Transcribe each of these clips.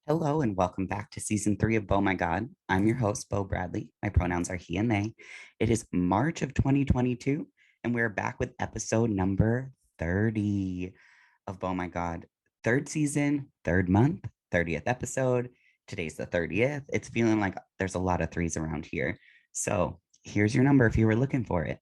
Hello and welcome back to season 3 of Beau My God. I'm your host, Beau Bradley. My pronouns are he and they. It is March of 2022, and we're back with episode number 30 of Beau My God. Third season, third month, 30th episode. Today's the 30th. It's feeling like there's a lot of threes around here. So here's your number if you were looking for it.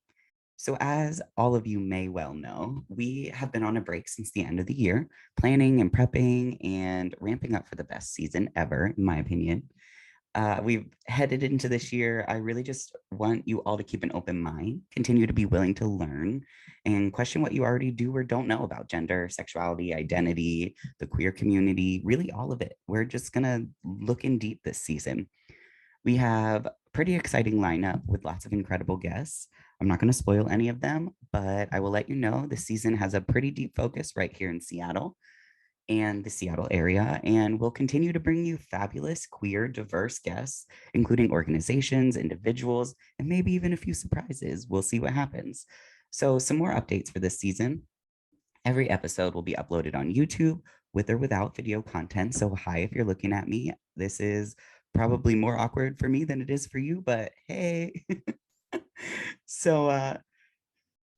So, as all of you may well know, we have been on a break since the end of the year, planning and prepping and ramping up for the best season ever, in my opinion. We've headed into this year. I really just want you all to keep an open mind, continue to be willing to learn, and question what you already do or don't know about gender, sexuality, identity, the queer community, really all of it. We're just going to look in deep this season. We have a pretty exciting lineup with lots of incredible guests. I'm not going to spoil any of them, but I will let you know the season has a pretty deep focus right here in Seattle and the Seattle area. And we'll continue to bring you fabulous, queer, diverse guests, including organizations, individuals, and maybe even a few surprises. We'll see what happens. So, some more updates for this season. Every episode will be uploaded on YouTube with or without video content. So, hi, if you're looking at me, this is probably more awkward for me than it is for you, but hey. so,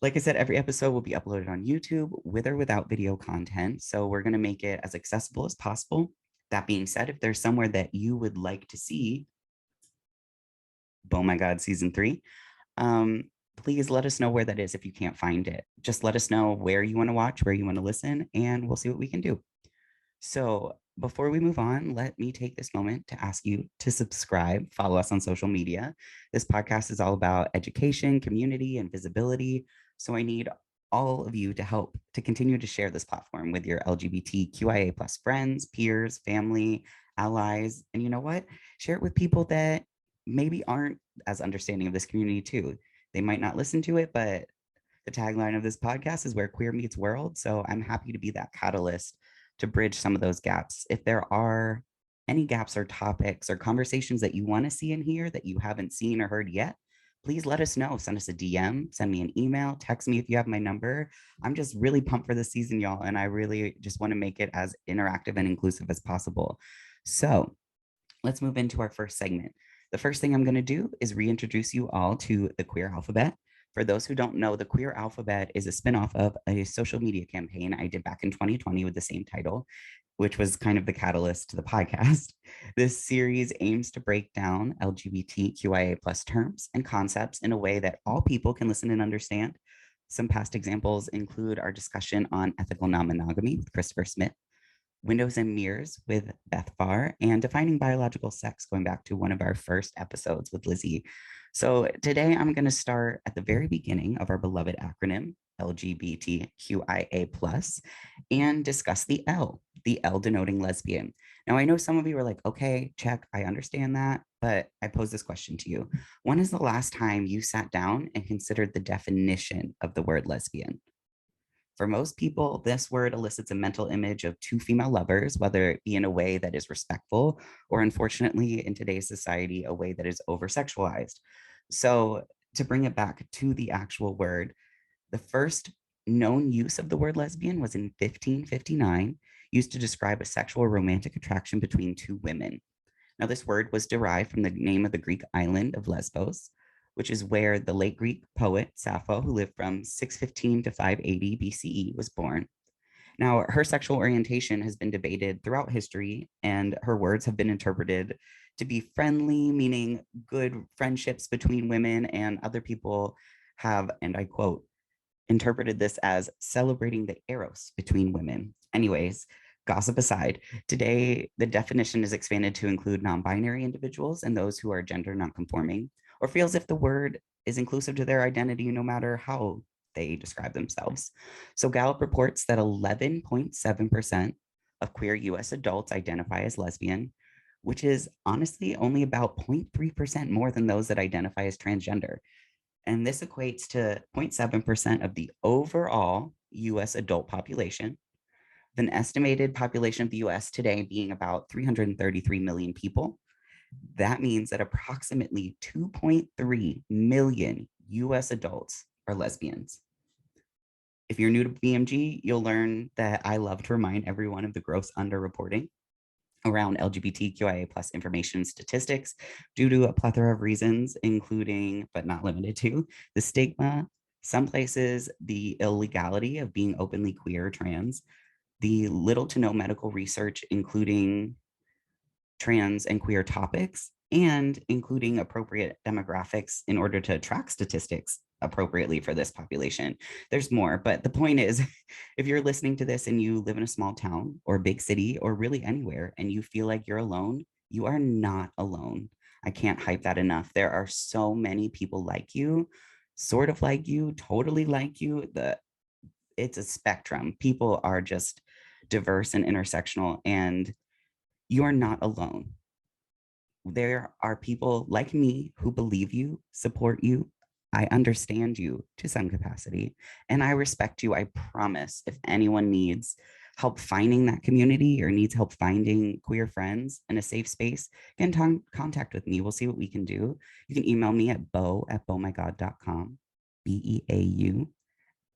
like I said, every episode will be uploaded on YouTube with or without video content. So we're going to make it as accessible as possible. That being said, if there's somewhere that you would like to see Oh My God season 3, um, please let us know where that is if you can't find it. Just let us know where you want to watch, where you want to listen, and we'll see what we can do. So before we move on, let me take this moment to ask you to subscribe, follow us on social media. This podcast is all about education, community, and visibility. So I need all of you to help to continue to share this platform with your LGBTQIA plus friends, peers, family, allies. And you know what? Share it with people that maybe aren't as understanding of this community too. They might not listen to it, but the tagline of this podcast is where queer meets world. So I'm happy to be that catalyst to bridge some of those gaps. If there are any gaps or topics or conversations that you want to see in here that you haven't seen or heard yet, please let us know. Send us a DM, send me an email, text me if you have my number. I'm just really pumped for this season, y'all. And I really just want to make it as interactive and inclusive as possible. So let's move into our first segment. The first thing I'm going to do is reintroduce you all to the queer alphabet. For those who don't know, the Queer Alphabet is a spinoff of a social media campaign I did back in 2020 with the same title, which was kind of the catalyst to the podcast. This series aims to break down LGBTQIA plus terms and concepts in a way that all people can listen and understand. Some past examples include our discussion on ethical non-monogamy with Christopher Smith, Windows and Mirrors with Beth Farr, and defining biological sex, going back to one of our first episodes with Lizzie. So today I'm going to start at the very beginning of our beloved acronym, LGBTQIA+, and discuss the L denoting lesbian. Now, I know some of you are like, okay, check, I understand that, but I pose this question to you. When is the last time you sat down and considered the definition of the word lesbian? For most people, this word elicits a mental image of two female lovers, whether it be in a way that is respectful or, unfortunately, in today's society, a way that is over sexualized. So, to bring it back to the actual word, the first known use of the word lesbian was in 1559, used to describe a sexual or romantic attraction between two women. Now, this word was derived from the name of the Greek island of Lesbos, which is where the late Greek poet Sappho, who lived from 615 to 580 BCE, was born. Now, her sexual orientation has been debated throughout history, and her words have been interpreted to be friendly, meaning good friendships between women, and other people have, and I quote, interpreted this as celebrating the eros between women. Anyways, gossip aside, today the definition is expanded to include non-binary individuals and those who are gender non-conforming or feels if the word is inclusive to their identity no matter how they describe themselves. So Gallup reports that 11.7% of queer US adults identify as lesbian, which is honestly only about 0.3% more than those that identify as transgender. And this equates to 0.7% of the overall US adult population. With an estimated population of the US today being about 333 million people, that means that approximately 2.3 million US adults are lesbians. If you're new to BMG, you'll learn that I love to remind everyone of the gross underreporting around LGBTQIA plus information and statistics due to a plethora of reasons, including, but not limited to, the stigma, some places, the illegality of being openly queer or trans, the little to no medical research, including trans and queer topics, and including appropriate demographics in order to track statistics appropriately for this population. There's more, but the point is, if you're listening to this and you live in a small town or big city or really anywhere and you feel like you're alone, you are not alone. I can't hype that enough. There are so many people like you, sort of like you, totally like you. It's a spectrum. People are just diverse and intersectional, and you are not alone. There are people like me who believe you, support you. I understand you to some capacity, and I respect you. I promise. If anyone needs help finding that community or needs help finding queer friends in a safe space, get in contact with me. We'll see what we can do. You can email me at beau@beaumygod.com, BEAU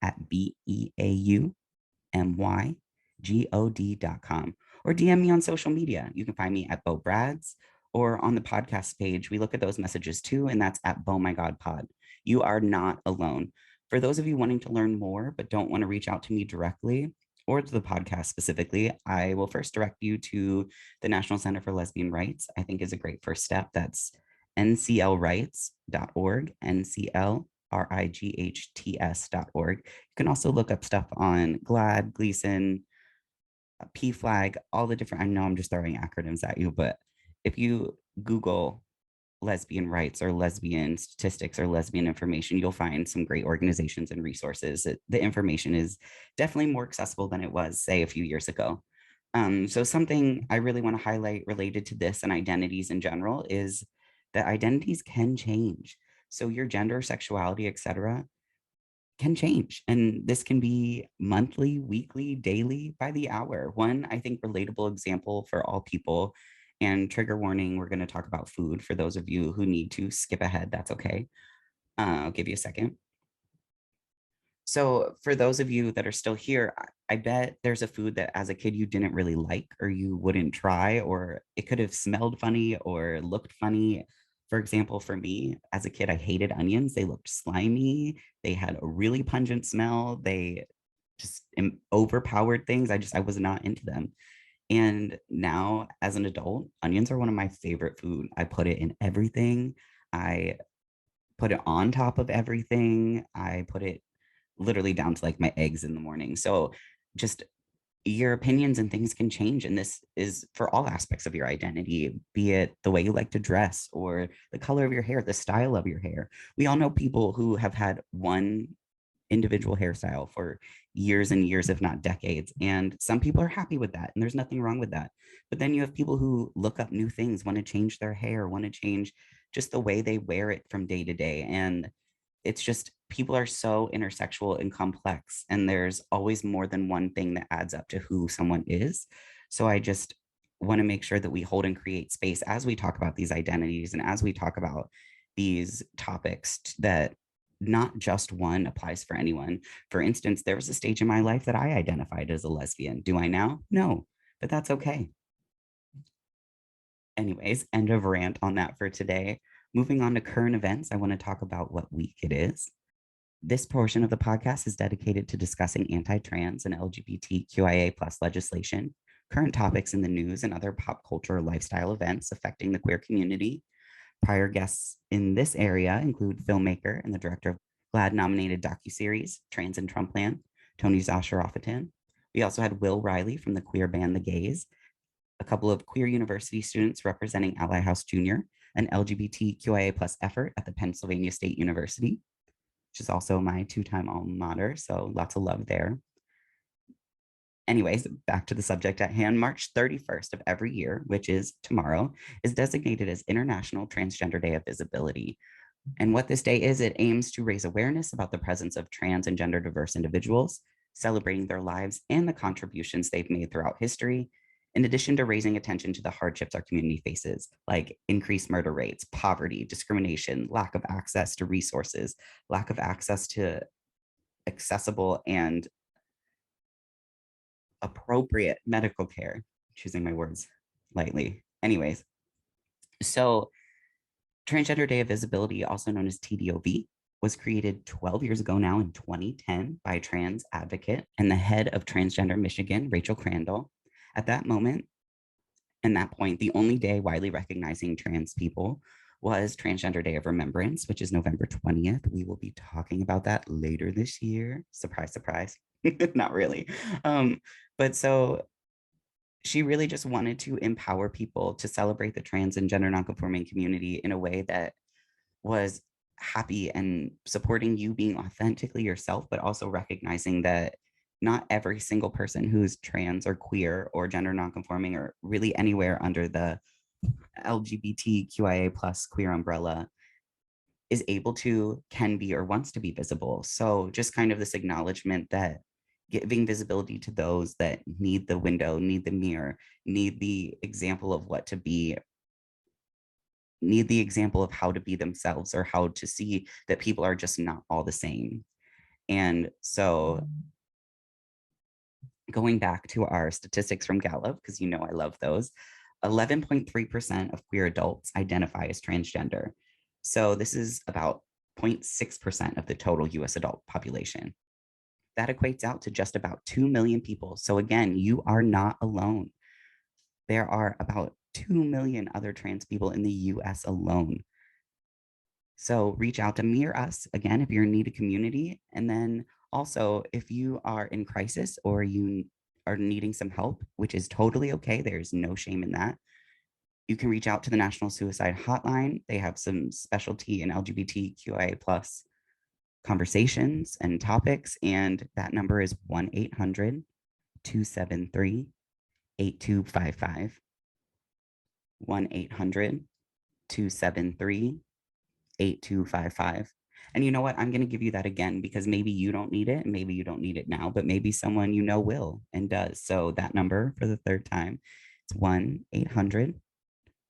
at BEAUMYGOD.com, or DM me on social media. You can find me at Beau Brads or on the podcast page. We look at those messages too, and that's at Beau My God Pod. You are not alone. For those of you wanting to learn more but don't want to reach out to me directly or to the podcast specifically, I will first direct you to the National Center for Lesbian Rights. I think is a great first step. That's nclrights.org, nclrights.org. You can also look up stuff on GLAAD, Gleason, PFLAG, all the different, I know I'm just throwing acronyms at you, but if you Google lesbian rights or lesbian statistics or lesbian information, you'll find some great organizations and resources. The information is definitely more accessible than it was, say, a few years ago. So something I really want to highlight related to this and identities in general is that identities can change. So your gender, sexuality, etc., can change. And this can be monthly, weekly, daily, by the hour. One, I think, relatable example for all people, and trigger warning, we're going to talk about food for those of you who need to skip ahead. That's okay. I'll give you a second. So for those of you that are still here, I bet there's a food that as a kid you didn't really like or you wouldn't try, or it could have smelled funny or looked funny. For example, for me as a kid, I hated onions. They looked slimy. They had a really pungent smell. They just overpowered things. I was not into them. And now as an adult, onions are one of my favorite food. I put it in everything. I put it on top of everything. I put it literally down to like my eggs in the morning. So just your opinions and things can change. And this is for all aspects of your identity, be it the way you like to dress or the color of your hair, the style of your hair. We all know people who have had one individual hairstyle for years and years, if not decades. And some people are happy with that. And there's nothing wrong with that. But then you have people who look up new things, want to change their hair, want to change just the way they wear it from day to day. And it's just people are so intersexual and complex, and there's always more than one thing that adds up to who someone is. So I just want to make sure that we hold and create space as we talk about these identities and as we talk about these topics, that not just one applies for anyone. For instance, there was a stage in my life that I identified as a lesbian. Do I now? No, but that's okay. Anyways, end of rant on that for today. Moving on to current events, I want to talk about what week it is. This portion of the podcast is dedicated to discussing anti-trans and LGBTQIA plus legislation, current topics in the news, and other pop culture lifestyle events affecting the queer community. Prior guests in this area include filmmaker and the director of GLAAD-nominated docuseries Trans and Trumpland, Tony Zasharofatan. We also had Will Riley from the queer band The Gays, a couple of queer university students representing Ally House Jr., an LGBTQIA plus effort at the Pennsylvania State University, which is also my two-time alma mater, so lots of love there. Anyways, back to the subject at hand. March 31st of every year, which is tomorrow, is designated as International Transgender Day of Visibility. And what this day is, it aims to raise awareness about the presence of trans and gender diverse individuals, celebrating their lives and the contributions they've made throughout history, in addition to raising attention to the hardships our community faces, like increased murder rates, poverty, discrimination, lack of access to resources, lack of access to accessible and appropriate medical care, choosing my words, lightly. Anyways, so Transgender Day of Visibility, also known as TDOV, was created 12 years ago now in 2010 by a trans advocate and the head of Transgender Michigan, Rachel Crandall. At that moment, and that point, the only day widely recognizing trans people was Transgender Day of Remembrance, which is November 20th. We will be talking about that later this year. Surprise, surprise. Not really. But so she really just wanted to empower people to celebrate the trans and gender nonconforming community in a way that was happy and supporting you being authentically yourself, but also recognizing that not every single person who's trans or queer or gender nonconforming or really anywhere under the LGBTQIA plus queer umbrella is able to, can be, or wants to be visible. So just kind of this acknowledgement that giving visibility to those that need the window, need the mirror, need the example of what to be, need the example of how to be themselves or how to see that people are just not all the same. And so going back to our statistics from Gallup, because you know I love those, 11.3% of queer adults identify as transgender. So this is about 0.6% of the total US adult population. That equates out to just about 2 million people. So again, you are not alone. There are about 2 million other trans people in the US alone. So reach out to Me or Us, again, if you're in need of community. And then also, if you are in crisis or you are needing some help, which is totally okay, there's no shame in that, you can reach out to the National Suicide Hotline. They have some specialty in LGBTQIA plus conversations and topics. And that number is 1-800-273-8255. 1-800-273-8255. And you know what? I'm going to give you that again because maybe you don't need it and maybe you don't need it now, but maybe someone you know will and does. So that number for the third time, it's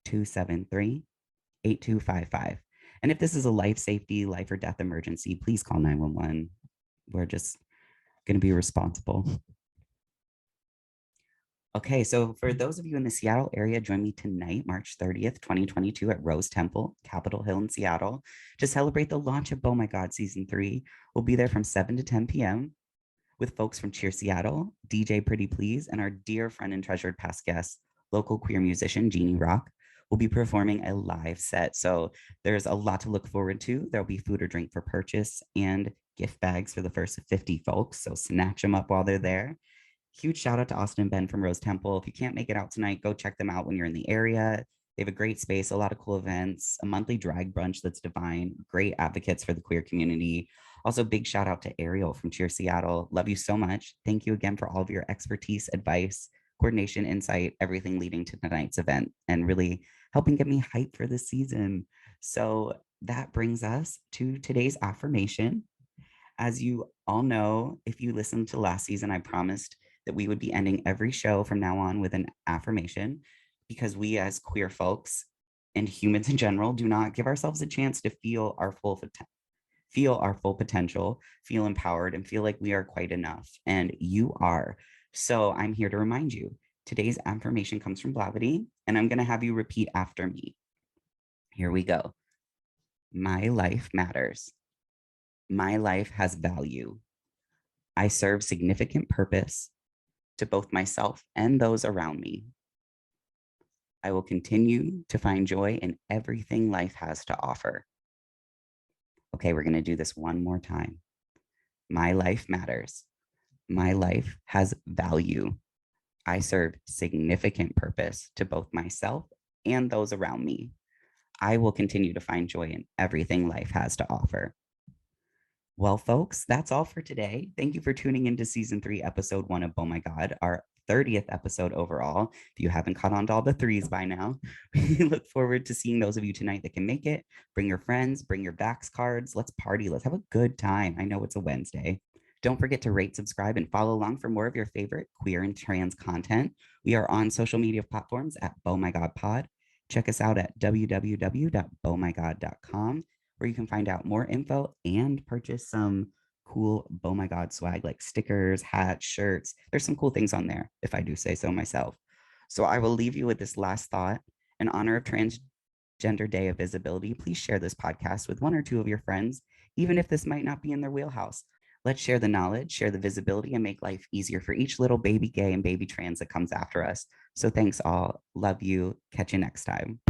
1-800-273-8255. And if this is a life safety, life or death emergency, please call 911. We're just going to be responsible. Okay, so for those of you in the Seattle area, join me tonight, March 30th, 2022 at Rose Temple, Capitol Hill in Seattle, to celebrate the launch of Oh My God Season 3. We'll be there from 7 to 10 p.m. with folks from Cheer Seattle, DJ Pretty Please, and our dear friend and treasured past guest, local queer musician Jeannie Rock, will be performing a live set. So there's a lot to look forward to. There'll be food or drink for purchase and gift bags for the first 50 folks. So snatch them up while they're there. Huge shout out to Austin and Ben from Rose Temple. If you can't make it out tonight, go check them out when you're in the area. They have a great space, a lot of cool events, a monthly drag brunch that's divine, great advocates for the queer community. Also, big shout out to Ariel from Cheer Seattle. Love you so much. Thank you again for all of your expertise, advice, coordination, insight, everything leading to tonight's event and really helping get me hyped for this season. So that brings us to today's affirmation. As you all know, if you listened to last season, I promised that we would be ending every show from now on with an affirmation because we as queer folks and humans in general do not give ourselves a chance to feel our full potential, feel empowered, and feel like we are quite enough. And you are. So I'm here to remind you. Today's affirmation comes from Blavity, and I'm going to have you repeat after me. Here we go. My life matters. My life has value. I serve significant purpose to both myself and those around me. I will continue to find joy in everything life has to offer. Okay, we're going to do this one more time. My life matters. My life has value. I serve significant purpose to both myself and those around me. I will continue to find joy in everything life has to offer. Well, folks, that's all for today. Thank you for tuning into season 3, episode 1 of Oh My God, our 30th episode overall. If you haven't caught on to all the threes by now, we look forward to seeing those of you tonight that can make it. Bring your friends, bring your Vax cards. Let's party. Let's have a good time. I know it's a Wednesday. Don't forget to rate, subscribe, and follow along for more of your favorite queer and trans content. We are on social media platforms at Oh My God Pod. Check us out at www.beaumygod.com, where you can find out more info and purchase some cool Oh My God swag like stickers, hats, shirts. There's some cool things on there, if I do say so myself. So I will leave you with this last thought. In honor of Transgender Day of Visibility, please share this podcast with one or two of your friends, even if this might not be in their wheelhouse. Let's share the knowledge, share the visibility, and make life easier for each little baby gay and baby trans that comes after us. So thanks all. Love you. Catch you next time.